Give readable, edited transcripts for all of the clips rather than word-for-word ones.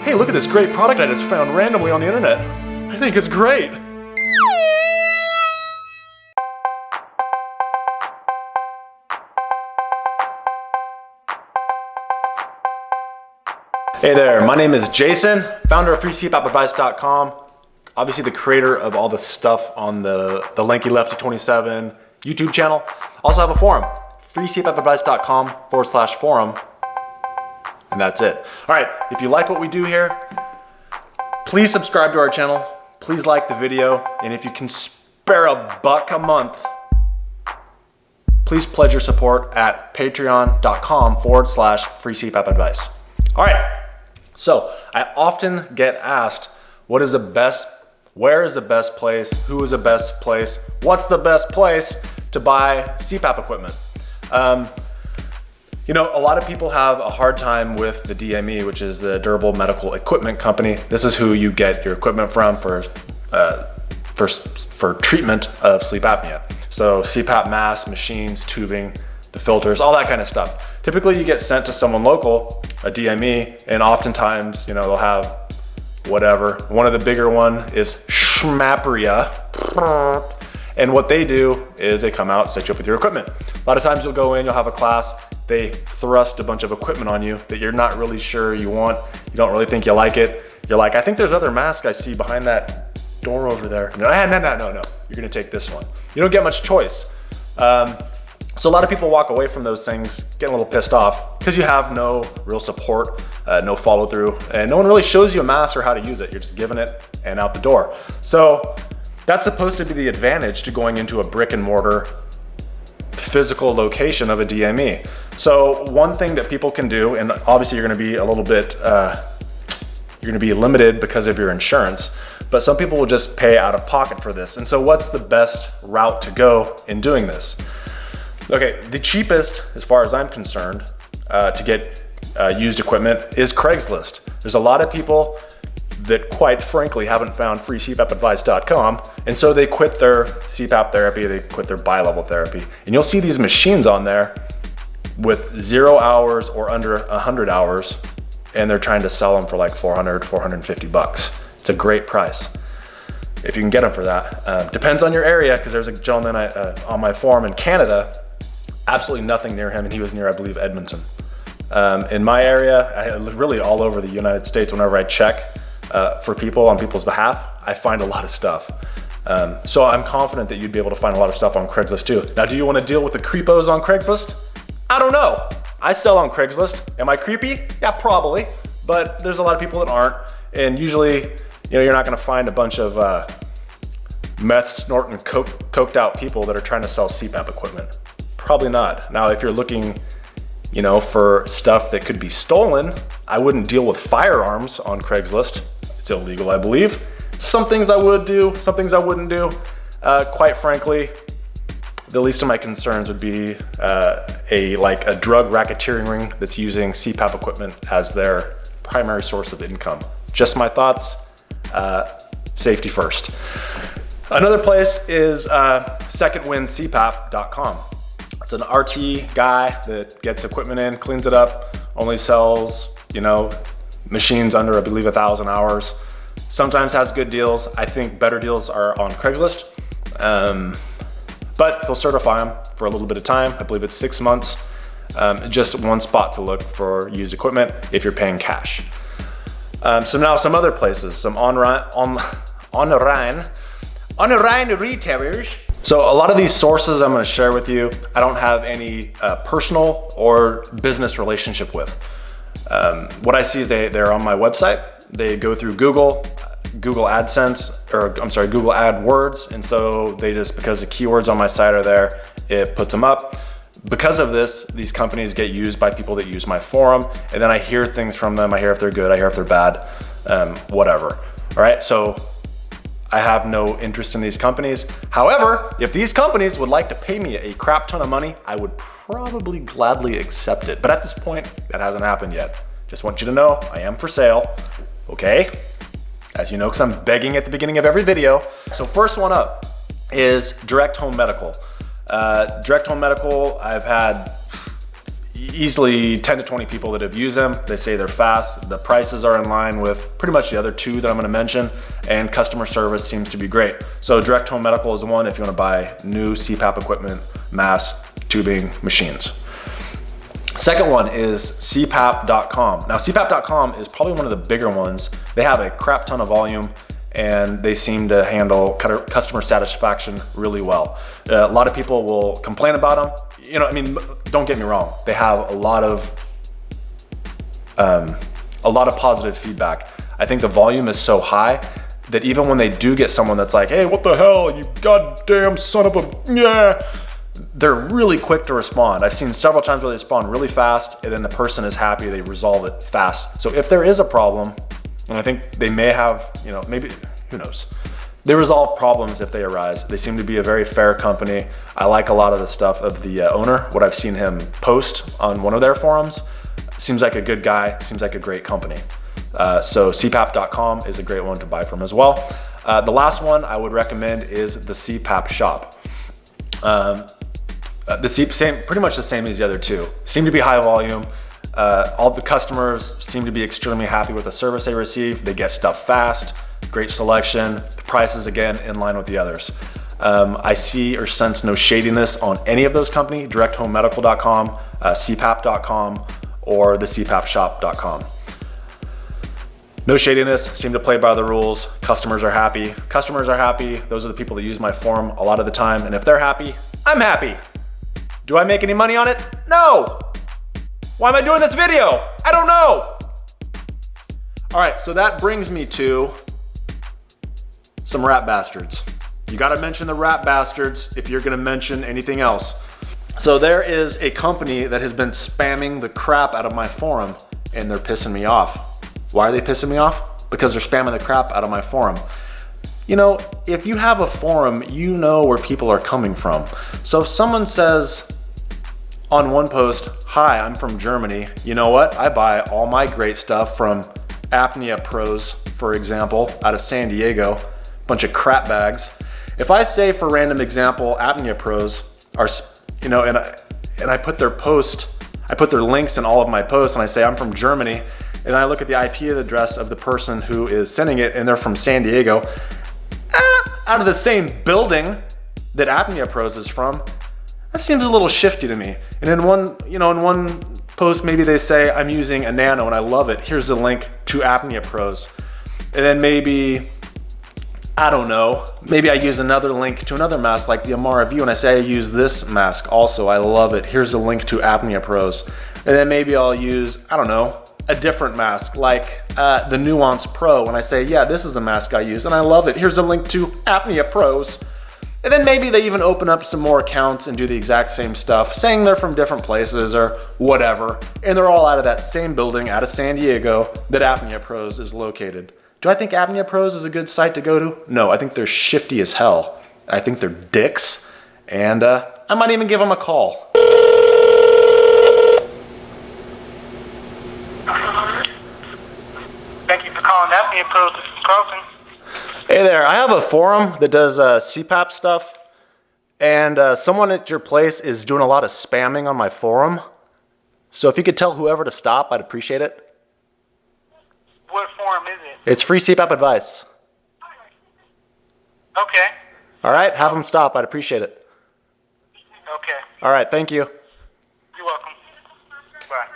hey, look at this great product I just found randomly on the internet. I think it's great. Hey there, my name is Jason, founder of freecpapadvice.com. Obviously the creator of all the stuff on the Lanky Lefty 27 YouTube channel. Also have a forum, freecpapadvice.com/forum. And that's it. All right, if you like what we do here, please subscribe to our channel. Please like the video. And if you can spare $1 a month, please pledge your support at patreon.com/freecpapadvice. All right, so I often get asked, where is the best place? Who is the best place? What's the best place to buy CPAP equipment? You know, a lot of people have a hard time with the DME, which is the Durable Medical Equipment Company. This is who you get your equipment from for treatment of sleep apnea. So CPAP masks, machines, tubing, the filters, all that kind of stuff. Typically you get sent to someone local, a DME, and oftentimes, you know, they'll have whatever. One of the bigger one is Schmapperia. And what they do is they come out, set you up with your equipment. A lot of times you'll go in, you'll have a class, they thrust a bunch of equipment on you that you're not really sure you want. You don't really think you like it. You're like, I think there's other masks I see behind that door over there. No, you're gonna take this one. You don't get much choice. So a lot of people walk away from those things getting a little pissed off because you have no real support, no follow through, and no one really shows you a mask or how to use it. You're just giving it and out the door. So that's supposed to be the advantage to going into a brick and mortar physical location of a DME. So one thing that people can do, and obviously you're gonna be a little bit, you're gonna be limited because of your insurance, but some people will just pay out of pocket for this. And so what's the best route to go in doing this? Okay, the cheapest, as far as I'm concerned, to get used equipment is Craigslist. There's a lot of people that quite frankly haven't found freecpapadvice.com, and so they quit their CPAP therapy, they quit their bi-level therapy. And you'll see these machines on there with 0 hours or under 100 hours, and they're trying to sell them for like $400, $450. It's a great price if you can get them for that. Depends on your area, because there's a gentleman on my forum in Canada, absolutely nothing near him, and he was near, I believe, Edmonton. In my area, really all over the United States, whenever I check for people on people's behalf, I find a lot of stuff. So I'm confident that you'd be able to find a lot of stuff on Craigslist too. Now, do you want to deal with the creepos on Craigslist? I don't know. I sell on Craigslist. Am I creepy? Yeah, probably. But there's a lot of people that aren't. And usually, you know, you're not going to find a bunch of meth snorting, coked out people that are trying to sell CPAP equipment. Probably not. Now, if you're looking, you know, for stuff that could be stolen, I wouldn't deal with firearms on Craigslist. It's illegal, I believe. Some things I would do, some things I wouldn't do. Quite frankly, the least of my concerns would be a drug racketeering ring that's using CPAP equipment as their primary source of income. Just my thoughts. Safety first. Another place is secondwindcpap.com. It's an RT guy that gets equipment in, cleans it up, only sells, you know, machines under, I believe, 1,000 hours. Sometimes has good deals. I think better deals are on Craigslist. But he'll certify them for a little bit of time. I believe it's 6 months. Just one spot to look for used equipment if you're paying cash. So now some other places, some online retailers. So a lot of these sources I'm going to share with you, I don't have any personal or business relationship with. What I see is they're on my website. They go through Google AdSense, or I'm sorry, Google AdWords. And so they just, because the keywords on my site are there, it puts them up. Because of this, these companies get used by people that use my forum, and then I hear things from them. I hear if they're good, I hear if they're bad, whatever. All right, so I have no interest in these companies. However, if these companies would like to pay me a crap ton of money, I would probably gladly accept it. But at this point, that hasn't happened yet. Just want you to know, I am for sale, okay? As you know, because I'm begging at the beginning of every video. So first one up is Direct Home Medical. Direct Home Medical, I've had easily 10 to 20 people that have used them. They say they're fast. The prices are in line with pretty much the other two that I'm gonna mention, and customer service seems to be great. So Direct Home Medical is the one if you wanna buy new CPAP equipment, mask, tubing, machines. Second one is CPAP.com. Now CPAP.com is probably one of the bigger ones. They have a crap ton of volume and they seem to handle customer satisfaction really well. A lot of people will complain about them. You know, I mean, don't get me wrong. They have a lot of positive feedback. I think the volume is so high that even when they do get someone that's like, hey, what the hell, you goddamn son of a, yeah, they're really quick to respond. I've seen several times where they respond really fast and then the person is happy, they resolve it fast. So if there is a problem, and I think they may have, you know, maybe, who knows? They resolve problems if they arise. They seem to be a very fair company. I like a lot of the stuff of the owner, what I've seen him post on one of their forums. Seems like a good guy, seems like a great company. So CPAP.com is a great one to buy from as well. The last one I would recommend is the CPAP shop. Pretty much the same as the other two. Seem to be high volume. All the customers seem to be extremely happy with the service they receive. They get stuff fast, great selection. The prices, again, in line with the others. I see or sense no shadiness on any of those companies, directhomemedical.com, CPAP.com, or the CPAPshop.com. No shadiness, seem to play by the rules. Customers are happy. Customers are happy. Those are the people that use my forum a lot of the time. And if they're happy, I'm happy. Do I make any money on it? No. Why am I doing this video? I don't know. All right, so that brings me to some rat bastards. You gotta mention the rat bastards if you're gonna mention anything else. So there is a company that has been spamming the crap out of my forum and they're pissing me off. Why are they pissing me off? Because they're spamming the crap out of my forum. You know, if you have a forum, you know where people are coming from. So if someone says on one post, hi, I'm from Germany, you know what? I buy all my great stuff from Apnea Pros, for example, out of San Diego, bunch of crap bags. If I say, for random example, Apnea Pros are, you know, and I put their post, I put their links in all of my posts and I say I'm from Germany, and I look at the IP address of the person who is sending it and they're from San Diego, out of the same building that Apnea Pros is from, that seems a little shifty to me. And in one post, maybe they say I'm using a Nano and I love it. Here's the link to Apnea Pros. And then maybe, I don't know, maybe I use another link to another mask like the Amara View and I say I use this mask also, I love it. Here's a link to Apnea Pros. And then maybe I'll use, I don't know, a different mask like the Nuance Pro and I say, yeah, this is the mask I use and I love it. Here's a link to Apnea Pros. And then maybe they even open up some more accounts and do the exact same stuff, saying they're from different places or whatever, and they're all out of that same building out of San Diego that Apnea Pros is located. Do I think Apnea Pros is a good site to go to? No, I think they're shifty as hell. I think they're dicks, and I might even give them a call. Thank you for calling Apnea Pros. This is Carlton. Hey there, I have a forum that does CPAP stuff, and someone at your place is doing a lot of spamming on my forum. So if you could tell whoever to stop, I'd appreciate it. What forum is it? It's free CPAP advice. Okay. All right, have them stop, I'd appreciate it. Okay. All right, thank you. You're welcome. Bye.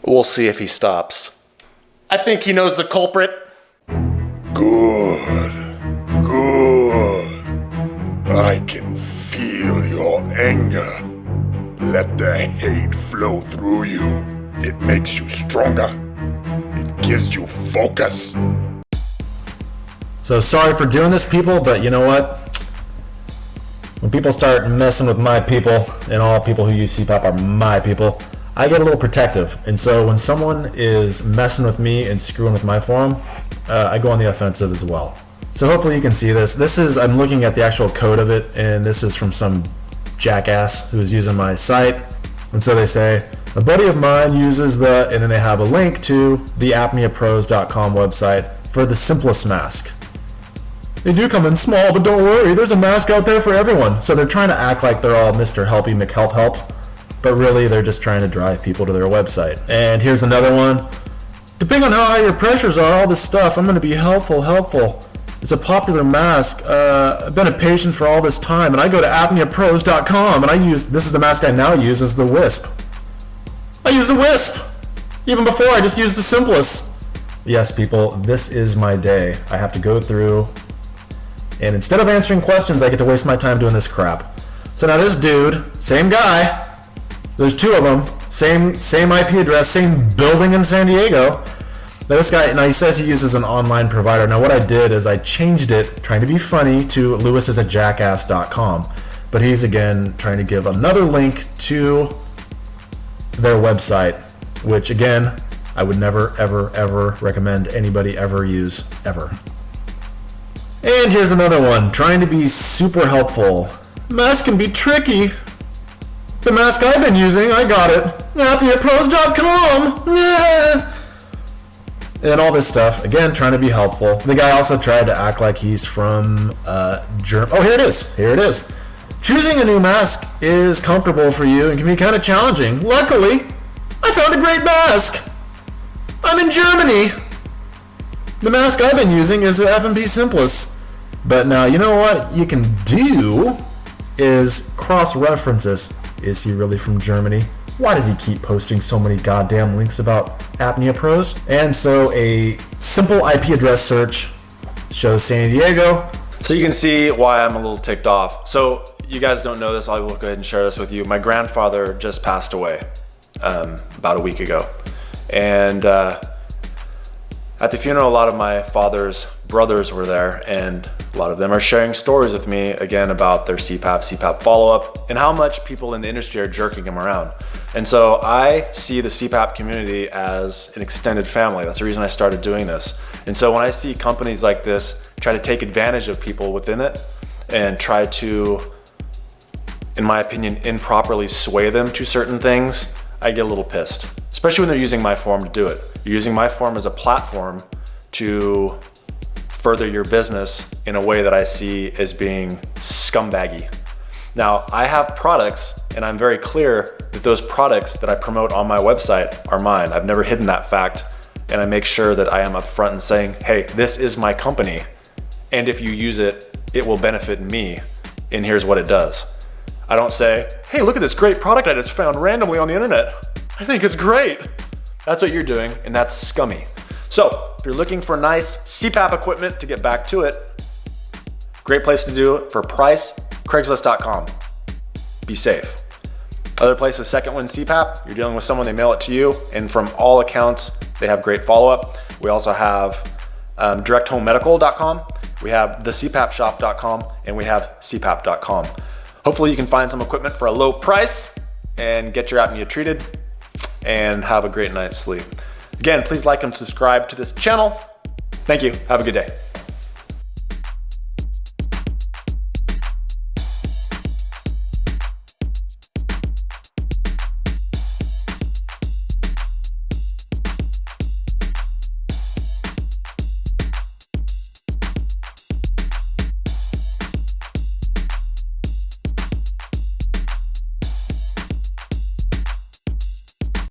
We'll see if he stops. I think he knows the culprit. Good. I can feel your anger. Let the hate flow through you. It makes you stronger. It gives you focus. So sorry for doing this, people, but you know what? When people start messing with my people, and all people who use CPAP are my people, I get a little protective. And so when someone is messing with me and screwing with my forum, I go on the offensive as well. So hopefully you can see this. I'm looking at the actual code of it, and this is from some jackass who's using my site. And so they say, a buddy of mine uses the, and then they have a link to the apneapros.com website for the simplest mask. They do come in small, but don't worry, there's a mask out there for everyone. So they're trying to act like they're all Mr. Helpy McHelp, but really they're just trying to drive people to their website. And here's another one. Depending on how high your pressures are, all this stuff, I'm going to be helpful. It's a popular mask. I've been a patient for all this time, and I go to apneapros.com, and this is the mask I now use, is the Wisp. I use the Wisp! Even before, I just used the simplest. Yes, people, this is my day. I have to go through, and instead of answering questions, I get to waste my time doing this crap. So now this dude, same guy, there's two of them, same IP address, same building in San Diego. Now this guy, he says he uses an online provider. Now what I did is I changed it, trying to be funny, to lewisisajackass.com. But he's again trying to give another link to their website, which again, I would never, ever recommend anybody ever use, ever. And here's another one, trying to be super helpful. Masks can be tricky. The mask I've been using, I got it. apneapros.com. Yeah. And all this stuff. Again, trying to be helpful. The guy also tried to act like he's from Germany. Oh, here it is. Choosing a new mask is comfortable for you and can be kind of challenging. Luckily, I found a great mask. I'm in Germany. The mask I've been using is the F&B Simplest. But now, you know what you can do is cross-references. Is he really from Germany? Why does he keep posting so many goddamn links about Apnea Pros? And so a simple IP address search shows San Diego. So you can see why I'm a little ticked off. So you guys don't know this, I will go ahead and share this with you. My grandfather just passed away about a week ago. And at the funeral, a lot of my father's brothers were there, and a lot of them are sharing stories with me again about their CPAP follow-up and how much people in the industry are jerking him around. And so I see the CPAP community as an extended family. That's the reason I started doing this. And so when I see companies like this try to take advantage of people within it and try to, in my opinion, improperly sway them to certain things, I get a little pissed, especially when they're using my forum to do it. You're using my forum as a platform to further your business in a way that I see as being scumbaggy. Now, I have products, and I'm very clear that those products that I promote on my website are mine. I've never hidden that fact, and I make sure that I am upfront and saying, hey, this is my company, and if you use it, it will benefit me, and here's what it does. I don't say, hey, look at this great product I just found randomly on the internet. I think it's great. That's what you're doing, and that's scummy. So if you're looking for nice CPAP equipment, to get back to it, great place to do it for price, Craigslist.com. Be safe. Other places, Second Wind CPAP, you're dealing with someone, they mail it to you, and from all accounts, they have great follow-up. We also have directhomemedical.com, we have thecpapshop.com, and we have cpap.com. Hopefully you can find some equipment for a low price and get your apnea treated and have a great night's sleep. Again, please like and subscribe to this channel. Thank you. Have a good day.